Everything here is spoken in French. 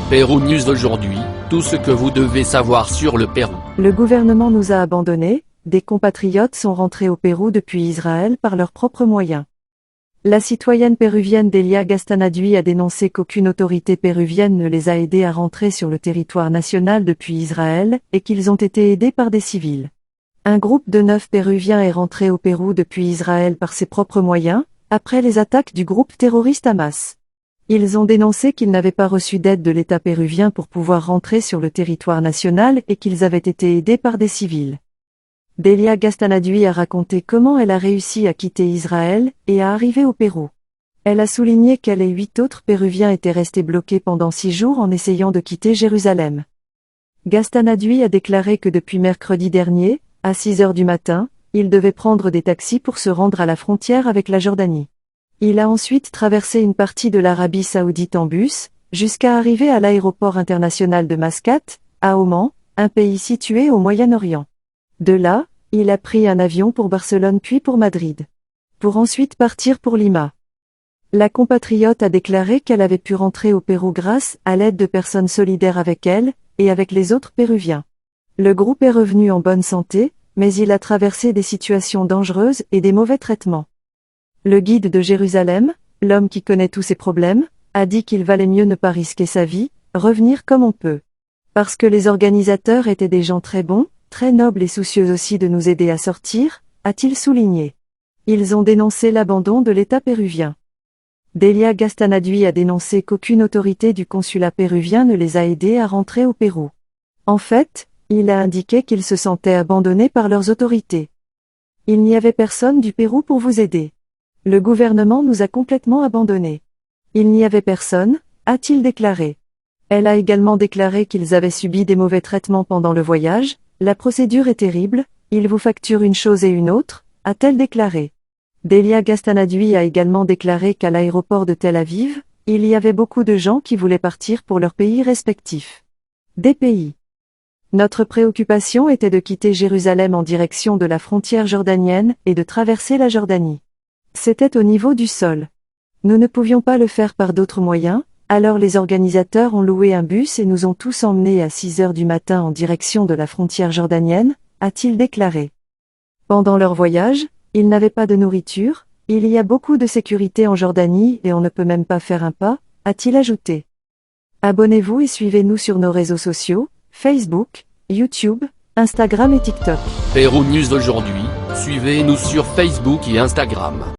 Pérou News aujourd'hui, tout ce que vous devez savoir sur le Pérou. Le gouvernement nous a abandonnés, des compatriotes sont rentrés au Pérou depuis Israël par leurs propres moyens. La citoyenne péruvienne Delia Gastanadui a dénoncé qu'aucune autorité péruvienne ne les a aidés à rentrer sur le territoire national depuis Israël et qu'ils ont été aidés par des civils. Un groupe de 9 Péruviens est rentré au Pérou depuis Israël par ses propres moyens, après les attaques du groupe terroriste Hamas. Ils ont dénoncé qu'ils n'avaient pas reçu d'aide de l'État péruvien pour pouvoir rentrer sur le territoire national et qu'ils avaient été aidés par des civils. Delia Gastanadui a raconté comment elle a réussi à quitter Israël et à arriver au Pérou. Elle a souligné qu'elle et 8 autres Péruviens étaient restés bloqués pendant 6 jours en essayant de quitter Jérusalem. Gastanadui a déclaré que depuis mercredi dernier, à 6 heures du matin, il devait prendre des taxis pour se rendre à la frontière avec la Jordanie. Il a ensuite traversé une partie de l'Arabie Saoudite en bus, jusqu'à arriver à l'aéroport international de Mascate, à Oman, un pays situé au Moyen-Orient. De là, il a pris un avion pour Barcelone puis pour Madrid. Pour ensuite partir pour Lima. La compatriote a déclaré qu'elle avait pu rentrer au Pérou grâce à l'aide de personnes solidaires avec elle, et avec les autres Péruviens. Le groupe est revenu en bonne santé, mais il a traversé des situations dangereuses et des mauvais traitements. Le guide de Jérusalem, l'homme qui connaît tous ces problèmes, a dit qu'il valait mieux ne pas risquer sa vie, revenir comme on peut. Parce que les organisateurs étaient des gens très bons, très nobles et soucieux aussi de nous aider à sortir, a-t-il souligné. Ils ont dénoncé l'abandon de l'État péruvien. Delia Gastanadui a dénoncé qu'aucune autorité du consulat péruvien ne les a aidés à rentrer au Pérou. En fait, il a indiqué qu'ils se sentaient abandonnés par leurs autorités. Il n'y avait personne du Pérou pour vous aider. Le gouvernement nous a complètement abandonnés. Il n'y avait personne, a-t-il déclaré. Elle a également déclaré qu'ils avaient subi des mauvais traitements pendant le voyage, la procédure est terrible, ils vous facturent une chose et une autre, a-t-elle déclaré. Delia Gastanadui a également déclaré qu'à l'aéroport de Tel Aviv, il y avait beaucoup de gens qui voulaient partir pour leurs pays respectifs. Des pays. Notre préoccupation était de quitter Jérusalem en direction de la frontière jordanienne et de traverser la Jordanie. C'était au niveau du sol. Nous ne pouvions pas le faire par d'autres moyens, alors les organisateurs ont loué un bus et nous ont tous emmenés à 6 heures du matin en direction de la frontière jordanienne, a-t-il déclaré. Pendant leur voyage, ils n'avaient pas de nourriture, il y a beaucoup de sécurité en Jordanie et on ne peut même pas faire un pas, a-t-il ajouté. Abonnez-vous et suivez-nous sur nos réseaux sociaux, Facebook, YouTube, Instagram et TikTok. Pérou News aujourd'hui, suivez-nous sur Facebook et Instagram.